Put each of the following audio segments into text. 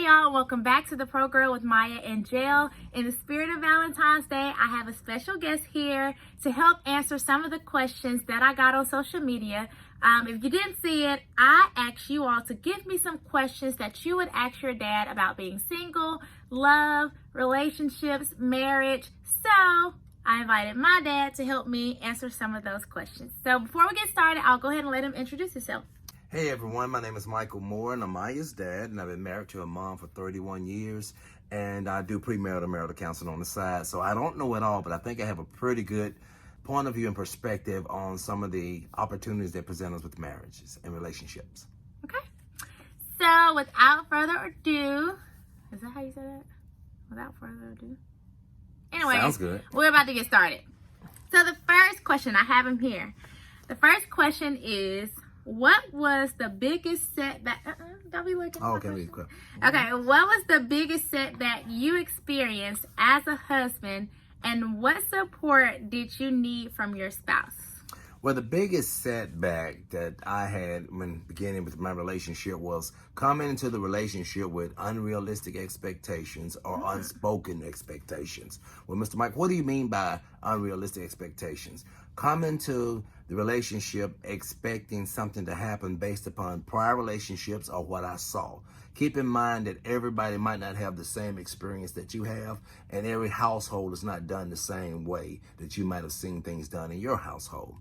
Hey y'all, welcome back to the Pro Girl with Maya and Jail. In the spirit of Valentine's Day, I have a special guest here to help answer some of the questions that I got on social media. If you didn't see it, I asked you all to give me some questions that you would ask your dad about being single, love, relationships, marriage. So I invited my dad to help me answer some of those questions. So before we get started, I'll go ahead and let him introduce himself. Hey everyone, my name is Michael Moore and I'm Maya's dad, and I've been married to a mom for 31 years, and I do premarital marital counseling on the side. So I don't know it all, but I think I have a pretty good point of view and perspective on some of the opportunities that present us with marriages and relationships. Okay. So without further ado, is that how you say that? Without further ado? Anyway, Sounds good. We're about to get started. So the first question, I have him here. The first question is, what was the biggest setback? Don't be looking. Oh, okay. Okay, what was the biggest setback you experienced as a husband, and what support did you need from your spouse? Well, the biggest setback that I had when beginning with my relationship was coming into the relationship with unrealistic expectations or unspoken expectations. Well, Mr. Mike, what do you mean by unrealistic expectations? Coming to the relationship expecting something to happen based upon prior relationships or what I saw. Keep in mind that everybody might not have the same experience that you have, and every household is not done the same way that you might have seen things done in your household.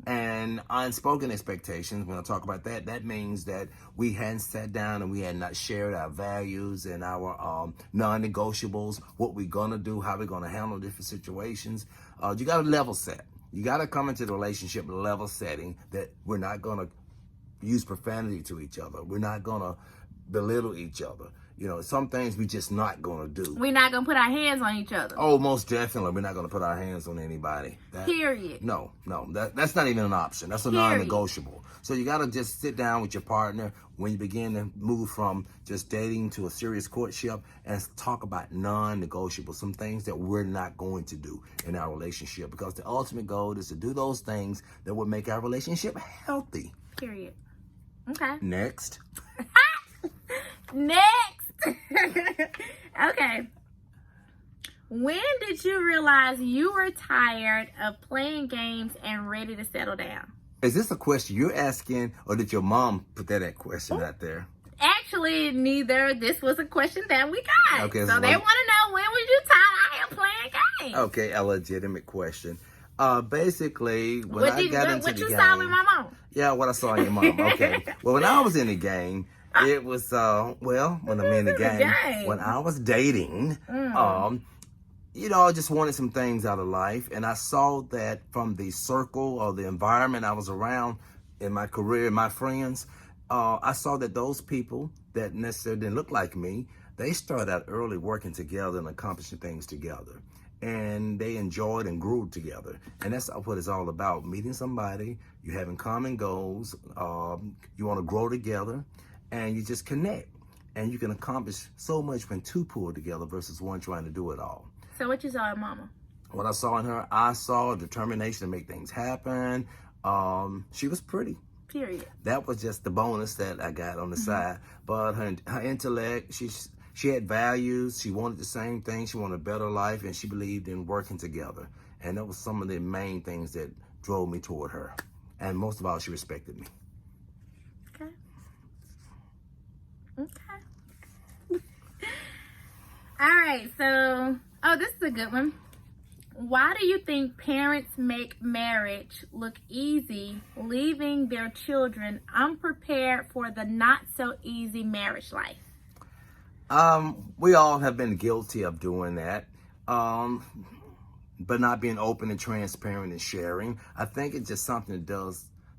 And unspoken expectations, when I talk about that, that means that we hadn't sat down and we had not shared our values and our non-negotiables, what we're going to do, how we're going to handle different situations. You got to level set. You got to come into the relationship with a level setting that we're not going to use profanity to each other. We're not going to belittle each other. You know, some things we just not going to do. We're not going to put our hands on each other. Oh, most definitely. We're not going to put our hands on anybody. Period. No. That's not even an option. That's a non-negotiable. So you got to just sit down with your partner when you begin to move from just dating to a serious courtship and talk about non-negotiable, some things that we're not going to do in our relationship, because the ultimate goal is to do those things that would make our relationship healthy. Period. Okay. Next. Okay. When did you realize you were tired of playing games and ready to settle down? Is this a question you're asking, or did your mom put that question out there? Actually, neither. This was a question that we got. Okay, so they want to know, when was you tired of playing games? Okay, a legitimate question. Basically, when I got into the game. What you saw with my mom? Yeah, what I saw in your mom. Okay. Well, when I was in the game, it was, when I'm in the game, when I was dating, you know, I just wanted some things out of life. And I saw that from the circle or the environment I was around in my career, my friends, I saw that those people that necessarily didn't look like me, they started out early working together and accomplishing things together. And they enjoyed and grew together. And that's what it's all about. Meeting somebody, you having common goals, you want to grow together, and you just connect. And you can accomplish so much when two pull together versus one trying to do it all. So what you saw in mama? What I saw in her, I saw determination to make things happen. She was pretty. Period. That was just the bonus that I got on the side. But her intellect, she had values. She wanted the same thing. She wanted a better life, and she believed in working together. And that was some of the main things that drove me toward her. And most of all, she respected me. Okay. All right. So, this is a good one. Why do you think parents make marriage look easy, leaving their children unprepared for the not so easy marriage life? We all have been guilty of doing that, but not being open and transparent and sharing. I think it's just something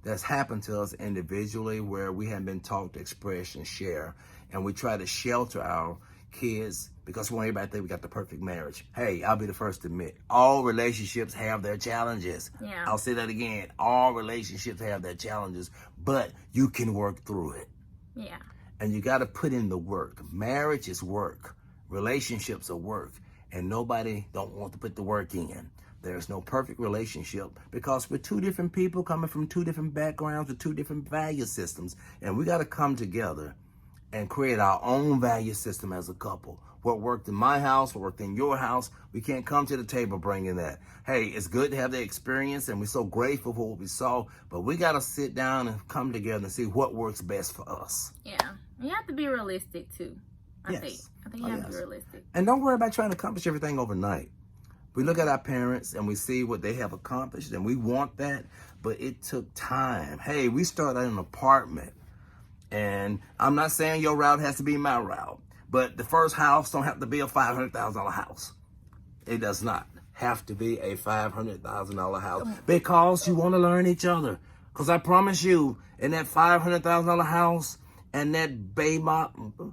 that's happened to us individually, where we haven't been taught to express and share, and we try to shelter our kids because we want everybody to think we got the perfect marriage. Hey, I'll be the first to admit, all relationships have their challenges. Yeah. I'll say that again. All relationships have their challenges, but you can work through it. Yeah. And you got to put in the work. Marriage is work. Relationships are work. And nobody don't want to put the work in. There's no perfect relationship because we're two different people coming from two different backgrounds with two different value systems. And we got to come together and create our own value system as a couple. What worked in my house, what worked in your house, we can't come to the table bringing that. Hey, it's good to have the experience, and we're so grateful for what we saw, but we got to sit down and come together and see what works best for us. Yeah. You have to be realistic, too. I think you have to be realistic. And don't worry about trying to accomplish everything overnight. We look at our parents and we see what they have accomplished, and we want that, but it took time. Hey, we started in an apartment, and I'm not saying your route has to be my route, but the first house don't have to be a $500,000 house. It does not have to be a $500,000 house because you want to learn each other. Because I promise you, in that $500,000 house and that BMW,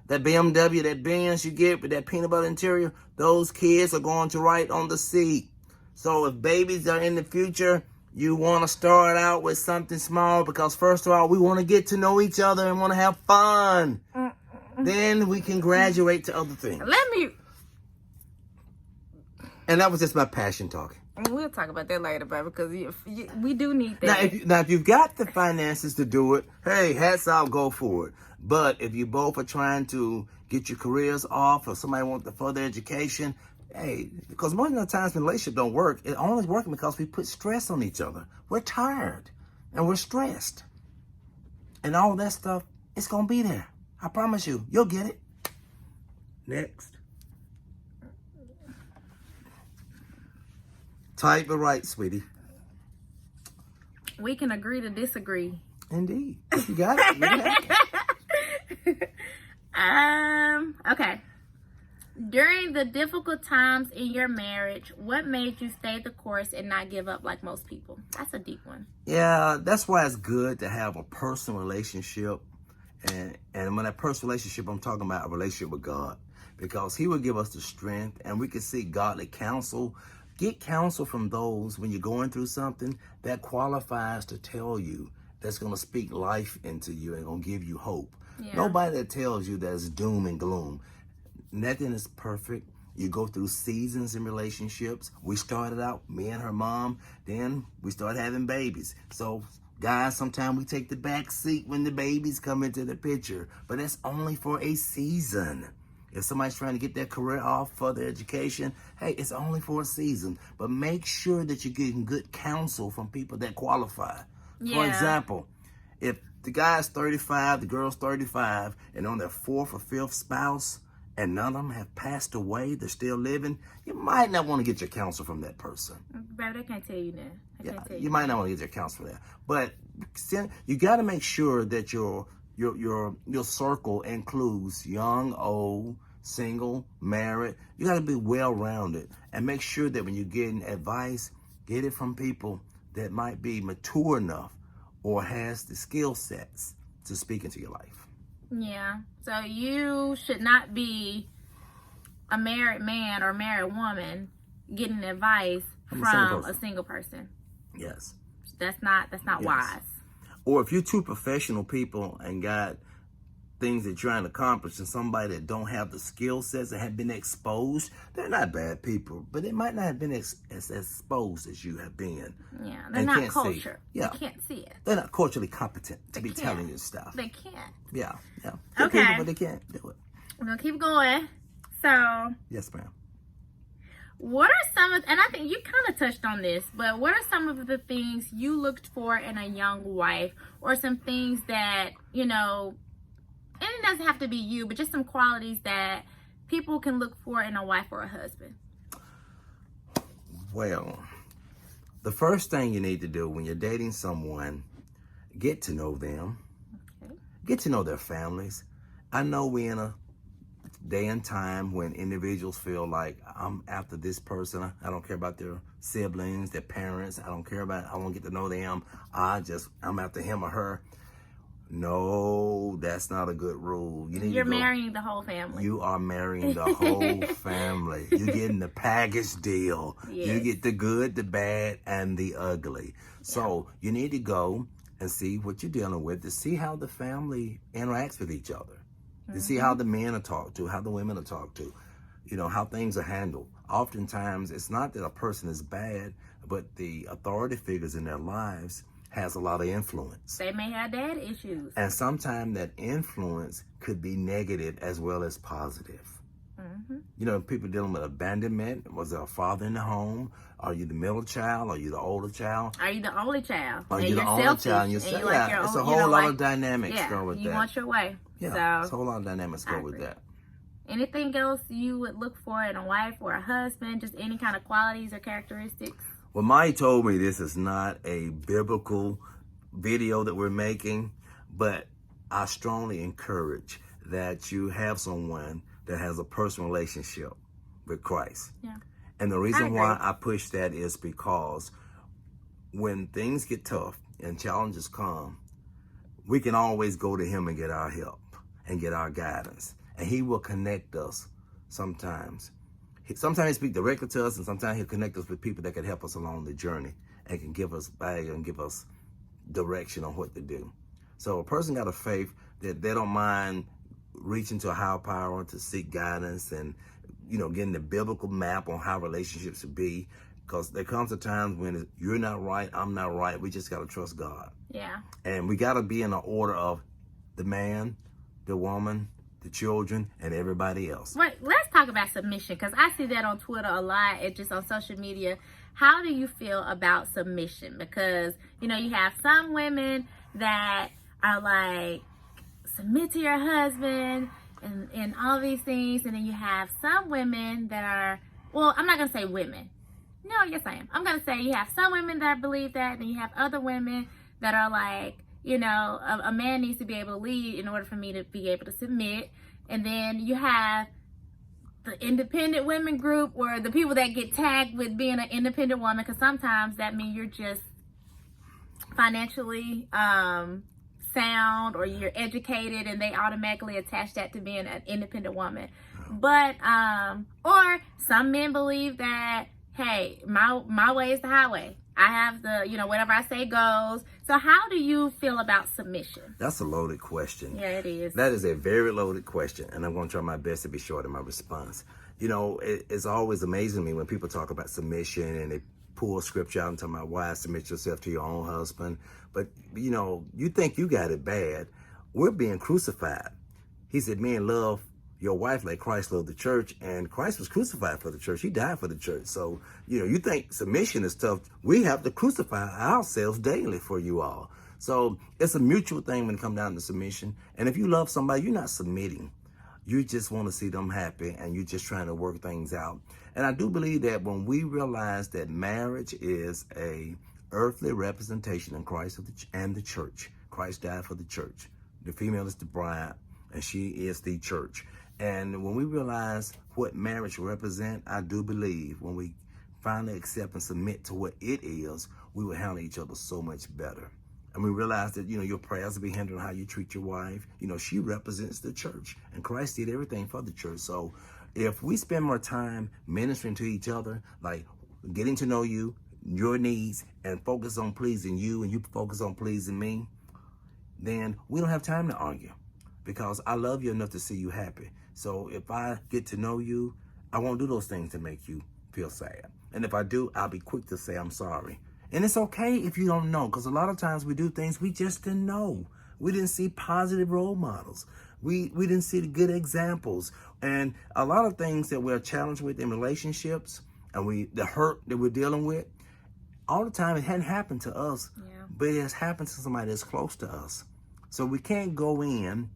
that Benz you get with that peanut butter interior, those kids are going to write on the seat. So if babies are in the future, you want to start out with something small because first of all, we want to get to know each other and want to have fun. Then we can graduate to other things. And that was just my passion talking. We'll talk about that later, baby, because we do need that. Now, if you've got the finances to do it, hey, hats off, go for it. But if you both are trying to get your careers off or somebody wants the further education, hey, because most of the times when relationships don't work, it only working because we put stress on each other. We're tired and we're stressed. And all that stuff, it's going to be there. I promise you, you'll get it. Next. Type it right, sweetie. We can agree to disagree. Indeed. You got it. You got it. Okay. During the difficult times in your marriage, what made you stay the course and not give up like most people? That's a deep one. Yeah, that's why it's good to have a personal relationship. And when that personal relationship, I'm talking about a relationship with God. Because he will give us the strength and we can seek godly counsel. Get counsel from those when you're going through something that qualifies to tell you, that's going to speak life into you and going to give you hope. Yeah. Nobody that tells you there's doom and gloom. Nothing is perfect. You go through seasons in relationships. We started out, me and her mom, then we started having babies. So guys, sometimes we take the back seat when the babies come into the picture, but that's only for a season. If somebody's trying to get their career off, further education, hey, it's only for a season. But make sure that you're getting good counsel from people that qualify. Yeah. For example, if the guy's 35, the girl's 35, and on their fourth or fifth spouse, and none of them have passed away, they're still living, you might not want to get your counsel from that person. Baby, I can't tell you that. You might not want to get your counsel from that. But you got to make sure that your circle includes young, old, single, married. You got to be well-rounded and make sure that when you're getting advice, get it from people that might be mature enough or has the skill sets to speak into your life. Yeah. So you should not be a married man or married woman getting advice from a single person. Yes. That's not wise. Or if you're two professional people and got things that you're trying to accomplish and somebody that don't have the skill sets that have been exposed, they're not bad people, but they might not have been as exposed as you have been. Yeah, they're not cultured. Yeah. They can't see it. They're not culturally competent to be telling you stuff. They can't. Yeah. They're people, but they can't do it. We're going to keep going. So. Yes, ma'am. What are some of, and I think you kind of touched on this, but what are some of the things you looked for in a young wife, or some things that, and it doesn't have to be you, but just some qualities that people can look for in a wife or a husband? Well, the first thing you need to do when you're dating someone, get to know them. Okay. Get to know their families. I know we're in a day and time when individuals feel like, I'm after this person. I don't care about their siblings, their parents. I want to get to know them. I'm after him or her. No, that's not a good rule. You're marrying the whole family. You are marrying the whole family. You're getting the package deal. Yes. You get the good, the bad, and the ugly. So you need to go and see what you're dealing with, to see how the family interacts with each other, to see how the men are talked to, how the women are talked to, how things are handled. Oftentimes, it's not that a person is bad, but the authority figures in their lives has a lot of influence. They may have dad issues. And sometimes that influence could be negative as well as positive. Mm-hmm. You know, people dealing with abandonment. Was there a father in the home? Are you the middle child? Are you the older child? Are you the only child? Are and you the you're only selfish, child? And and you're you like your it's own, a whole lot of dynamics go with you that. want your way. Yeah, it's a So, whole lot of dynamics go with agree. that. Anything else you would look for in a wife or a husband? Just any kind of qualities or characteristics? Well, Maya told me this is not a biblical video that we're making, but I strongly encourage that you have someone that has a personal relationship with Christ. Yeah. And the I reason agree. why I push that is because when things get tough and challenges come, we can always go to him and get our help and get our guidance. And he will connect us sometimes. Sometimes he speaks directly to us, and sometimes he'll connect us with people that can help us along the journey and can give us value and give us direction on what to do. So a person got a faith that they don't mind reaching to a higher power to seek guidance and, you know, getting the biblical map on how relationships should be. Because there comes a time when you're not right, I'm not right. We just got to trust God. Yeah. And we got to be in the order of the man, the woman, the children, and everybody else. Wait, let's talk about submission, because I see that on Twitter a lot and just on social media. How do you feel about submission? Because, you know, you have some women that are like, submit to your husband and all these things. And then you have some women that are, well, I'm not going to say women. No, yes, I am. I'm going to say you have some women that believe that, and you have other women that are like, you know, a man needs to be able to lead in order for me to be able to submit. And then you have the independent women group, or the people that get tagged with being an independent woman, because sometimes that means you're just financially sound or you're educated, and they automatically attach that to being an independent woman. But or some men believe that, hey, my way is the highway. I have the, you know, whatever I say goes. So how do you feel about submission? That's a loaded question. Yeah, it is. That is a very loaded question, and I'm going to try my best to be short in my response. You know, it's always amazing to me when people talk about submission and they pull scripture out and talk about why submit yourself to your own husband. But, you know, you think you got it bad. We're being crucified. He said, men, love your wife like Christ loved the church, and Christ was crucified for the church. He died for the church. So, you know, you think submission is tough. We have to crucify ourselves daily for you all. So it's a mutual thing when it comes down to submission. And if you love somebody, you're not submitting. You just want to see them happy, and you're just trying to work things out. And I do believe that when we realize that marriage is a earthly representation in Christ and the church. Christ died for the church. The female is the bride, and she is the church. And when we realize what marriage represents, I do believe when we finally accept and submit to what it is, we will handle each other so much better. And we realize that, you know, your prayers will be hindered on how you treat your wife. You know, she represents the church, and Christ did everything for the church. So if we spend more time ministering to each other, like getting to know you, your needs, and focus on pleasing you, and you focus on pleasing me, then we don't have time to argue, because I love you enough to see you happy. So if I get to know you, I won't do those things to make you feel sad. And if I do, I'll be quick to say I'm sorry. And it's okay if you don't know, because a lot of times we do things we just didn't know. We didn't see positive role models. We didn't see the good examples. And a lot of things that we're challenged with in relationships, and the hurt that we're dealing with, all the time it hadn't happened to us, but it has happened to somebody that's close to us. So we can't go in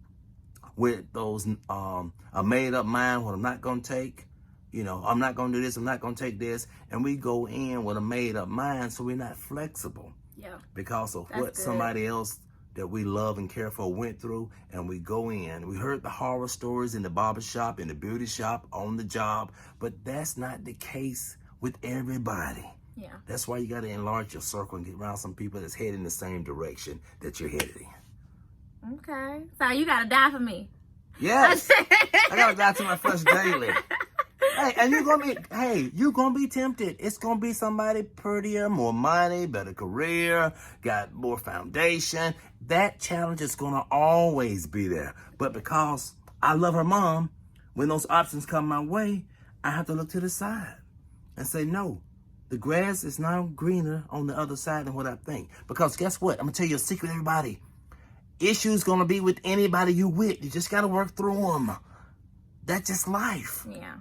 with those a made up mind, what I'm not going to take. You know, I'm not going to do this, I'm not going to take this. And we go in with a made up mind, so we're not flexible. Yeah. Because of what somebody else that we love and care for went through, and we go in. We heard the horror stories in the barbershop, in the beauty shop, on the job, but that's not the case with everybody. Yeah. That's why you got to enlarge your circle and get around some people that's heading the same direction that you're headed in. Okay. So you got to die for me. Yes. I got to die to my flesh daily. Hey, and you're gonna be tempted. It's gonna be somebody prettier, more money, better career, got more foundation. That challenge is gonna always be there. But because I love her mom, when those options come my way, I have to look to the side and say, no, the grass is now greener on the other side than what I think. Because guess what? I'm going to tell you a secret, everybody. Issues going to be with anybody you with. You just got to work through them. That's just life. Yeah.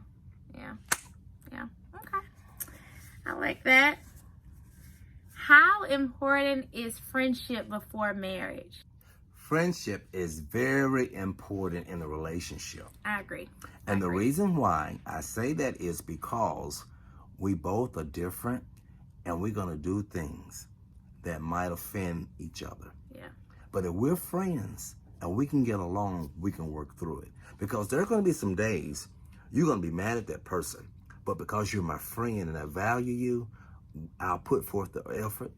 Okay. I like that. How important is friendship before marriage? Friendship is very important in a relationship. I agree. And the reason why I say that is because we both are different and we're going to do things that might offend each other. Yeah. But if we're friends and we can get along, we can work through it. Because there are going to be some days you're going to be mad at that person. But because you're my friend and I value you, I'll put forth the effort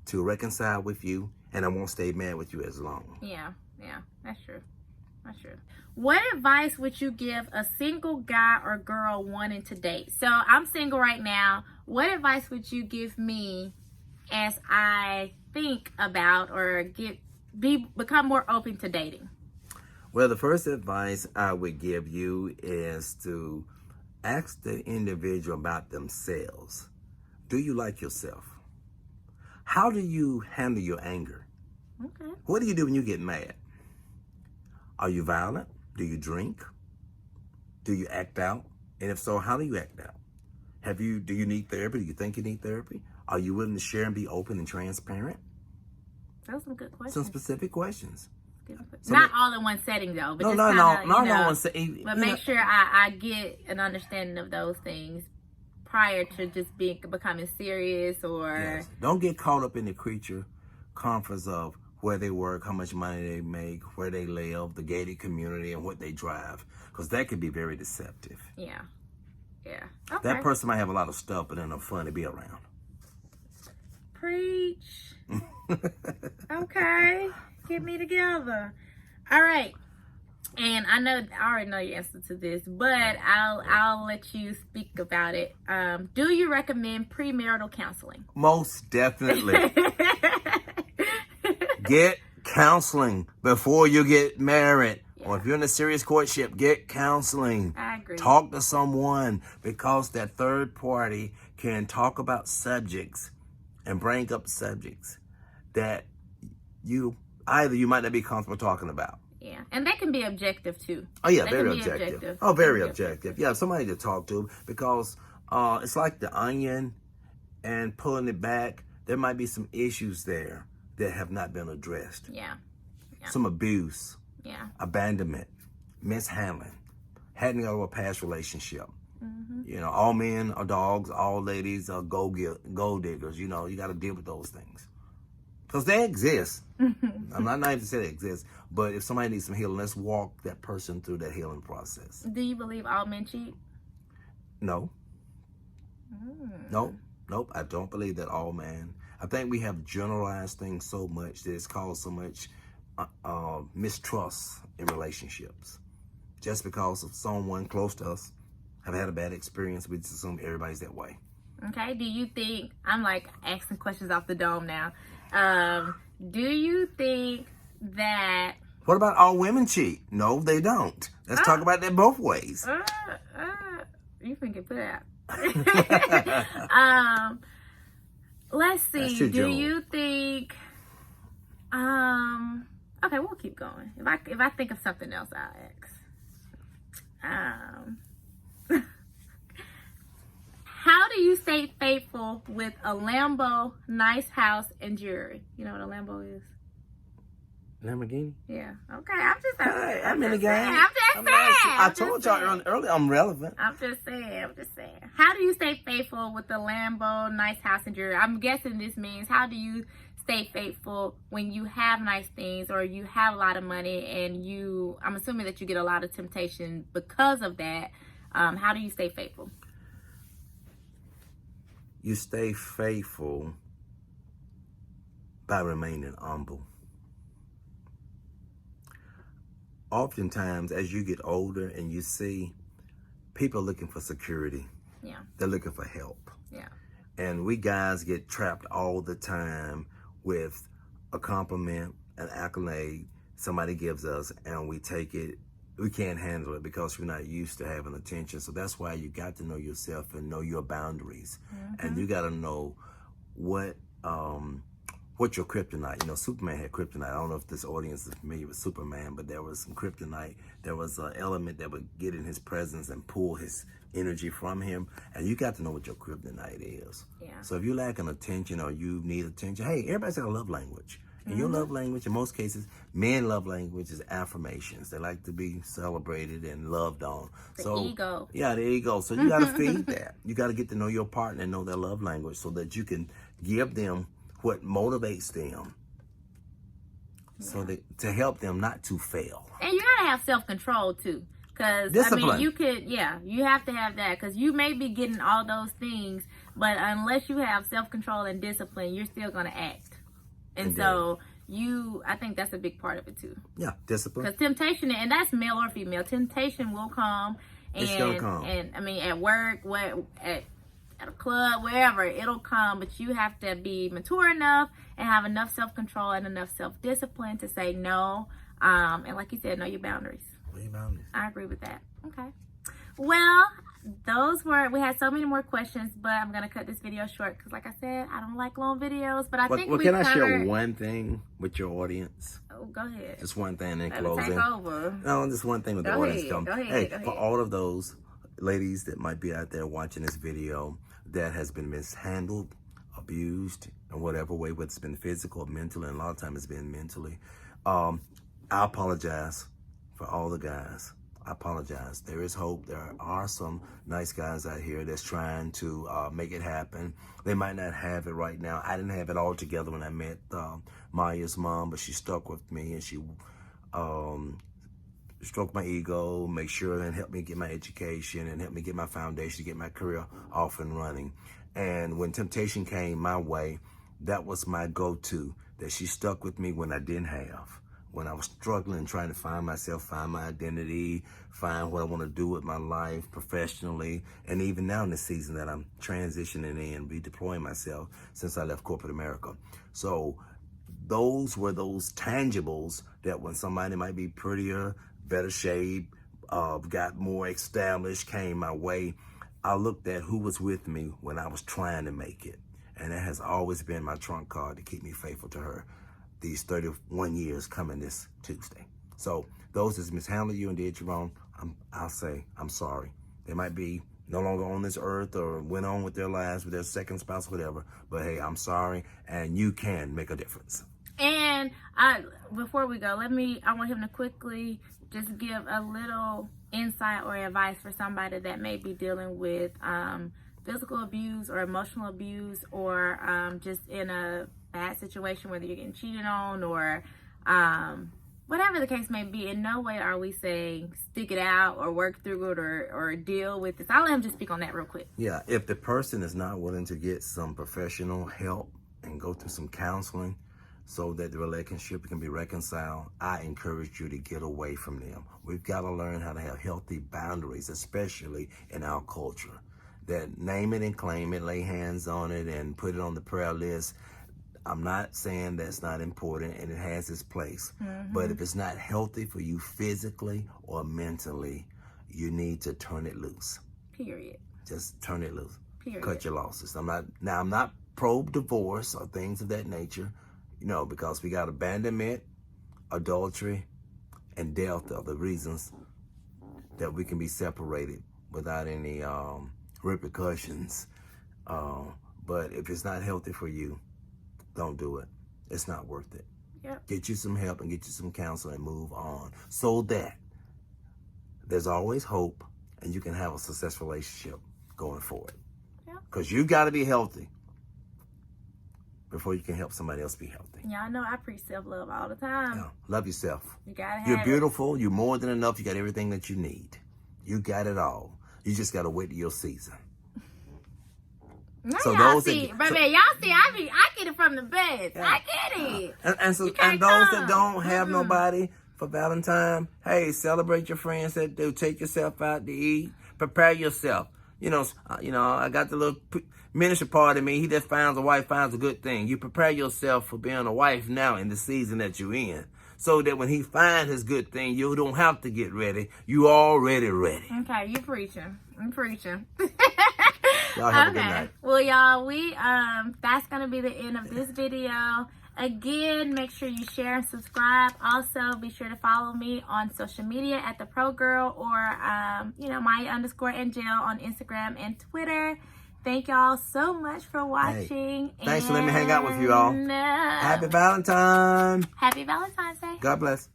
to reconcile with you, and I won't stay mad with you as long. Yeah, that's true. What advice would you give a single guy or girl wanting to date? So I'm single right now. What advice would you give me as I think about or become more open to dating? Well, the first advice I would give you is to ask the individual about themselves. Do you like yourself? How do you handle your anger? Okay. What do you do when you get mad? Are you violent? Do you drink? Do you act out? And if so, how do you act out? Do you need therapy? Do you think you need therapy? Are you willing to share and be open and transparent? Those are some good questions. Some specific questions. Not all in one setting though, but not all in one setting. But make sure I get an understanding of those things prior to just becoming serious or. Yes. Don't get caught up in the creature comforts of where they work, how much money they make, where they live, the gated community, and what they drive, because that can be very deceptive. Yeah. Okay. That person might have a lot of stuff, but they're no fun to be around. Preach. Okay. Get me together. All right. And I already know your answer to this, but I'll let you speak about it. Do you recommend premarital counseling? Most definitely. Get counseling before you get married. Yeah. Or if you're in a serious courtship, get counseling. I agree. Talk to someone, because that third party can talk about subjects and bring up subjects that you might not be comfortable talking about. Yeah, and that can be objective too. Oh yeah, very objective. Oh, very objective. Yeah, somebody to talk to, because it's like the onion and pulling it back. There might be some issues there that have not been addressed. Yeah. Some abuse. Yeah. Abandonment, mishandling, hadn't got over a past relationship. Mm-hmm. You know, all men are dogs, all ladies are gold diggers. You know, you got to deal with those things. Because they exist. I'm not even saying they exist, but if somebody needs some healing, let's walk that person through that healing process. Do you believe all men cheat? No. Nope. I don't believe that all men. I think we have generalized things so much that it's caused so much mistrust in relationships. Just because of someone close to us have had a bad experience, we just assume everybody's that way. Okay. Do you think, I'm like asking questions off the dome now. Do you think that... What about all women cheat? No, they don't. Let's talk about that both ways. You can get put out. Let's see. Do you think... Okay, we'll keep going. If I think of something else, I'll ask. How do you stay faithful with a Lambo, nice house, and jewelry? You know what a Lambo is? Lamborghini? Yeah. Okay, I'm just saying. Hey, I'm in the game. I'm just saying. I told y'all earlier I'm relevant. I'm just saying. How do you stay faithful with the Lambo, nice house, and jewelry? I'm guessing this means how do you stay faithful when you have nice things or you have a lot of money and I'm assuming that you get a lot of temptation because of that. How do you stay faithful? You stay faithful by remaining humble. Oftentimes, as you get older and you see people looking for security, they're looking for help. Yeah. And we guys get trapped all the time with a compliment, an accolade somebody gives us, and we take it we can't handle it because we're not used to having attention. So that's why you got to know yourself and know your boundaries. And you got to know what your kryptonite. You know, Superman had kryptonite. I don't know if this audience is familiar with Superman, but there was some kryptonite. There was an element that would get in his presence and pull his energy from him. And you got to know what your kryptonite is. Yeah. So if you're lacking attention or you need attention, hey, everybody's got a love language. And your love language, in most cases, men love language is affirmations. They like to be celebrated and loved on. The ego. Yeah, the ego. So you got to feed that. You got to get to know your partner and know their love language so that you can give them what motivates them. So that to help them not to fail. And you gotta have self-control too. Because, I mean, you have to have that. Because you may be getting all those things, but unless you have self-control and discipline, you're still going to act. And so, I think that's a big part of it too. Yeah, discipline. Because temptation, and that's male or female, temptation will come. And, it's going to come. And, I mean, at work, at a club, wherever, it'll come. But you have to be mature enough and have enough self-control and enough self-discipline to say no. And like you said, know your boundaries. I agree with that. Okay. Well, we had so many more questions, but I'm going to cut this video short because, like I said, I don't like long videos, but I think can I share one thing with your audience? Oh, go ahead. Just one thing in Let closing. me take over. No, just one thing with the audience. Go ahead. Hey, for all of those ladies that might be out there watching this video that has been mishandled, abused, in whatever way, whether it's been physical or mental, and a lot of times it's been mentally, I apologize for all the guys. I apologize. There is hope. There are some nice guys out here that's trying to make it happen. They might not have it right now. I didn't have it all together when I met Maya's mom, but she stuck with me and she stroked my ego, make sure and helped me get my education and helped me get my foundation to get my career off and running. And when temptation came my way, that was my go-to, that she stuck with me when I didn't have. When I was struggling, trying to find myself, find my identity, find what I want to do with my life professionally, and even now in the season that I'm transitioning in, redeploying myself since I left corporate America. So those were those tangibles that when somebody might be prettier, better shape, got more established, came my way, I looked at who was with me when I was trying to make it. And that has always been my trump card to keep me faithful to her. These 31 years coming this Tuesday. So those that mishandled you and did you wrong, I'll say I'm sorry. They might be no longer on this earth or went on with their lives with their second spouse, whatever. But hey, I'm sorry, and you can make a difference. And before we go, I want him to quickly just give a little insight or advice for somebody that may be dealing with physical abuse or emotional abuse or just in a bad situation, whether you're getting cheated on or whatever the case may be. In no way are we saying stick it out or work through it or deal with this. I'll let him just speak on that real quick. Yeah, if the person is not willing to get some professional help and go through some counseling so that the relationship can be reconciled, I encourage you to get away from them. We've got to learn how to have healthy boundaries, especially in our culture. That name it and claim it, lay hands on it and put it on the prayer list. I'm not saying that's not important and it has its place. But if it's not healthy for you physically or mentally, you need to turn it loose. Period. Just turn it loose. Period. Cut your losses. I'm not pro divorce or things of that nature, because we got abandonment, adultery, and death are the reasons that we can be separated without any repercussions. But if it's not healthy for you, don't do it. It's not worth it. Yep. Get you some help and get you some counsel and move on so that there's always hope and you can have a successful relationship going forward. Because you got to be healthy before you can help somebody else be healthy. Yeah, I know. I preach self-love all the time. Yeah. Love yourself. You gotta have You're beautiful. You're more than enough. You got everything that you need. You got it all. You just got to wait till your season. Now So y'all those see, that- baby, y'all see, I get it from the best. Yeah. I get it. And You can't those come. that don't have nobody for Valentine, hey, celebrate your friends that do. Take yourself out to eat. Prepare yourself. I got the little minister part of me. He that finds a wife finds a good thing. You prepare yourself for being a wife now in the season that you're in. so that when he finds his good thing, you don't have to get ready. You already ready. Okay, you preaching. I'm preaching. Y'all have a good night. Well, y'all, that's gonna be the end of this video. Again, make sure you share and subscribe. Also, be sure to follow me on social media at The Pro Girl or Maya_Angel on Instagram and Twitter. Thank y'all so much for watching. Hey, thanks for letting me hang out with you all. Happy Valentine. Happy Valentine's Day. God bless.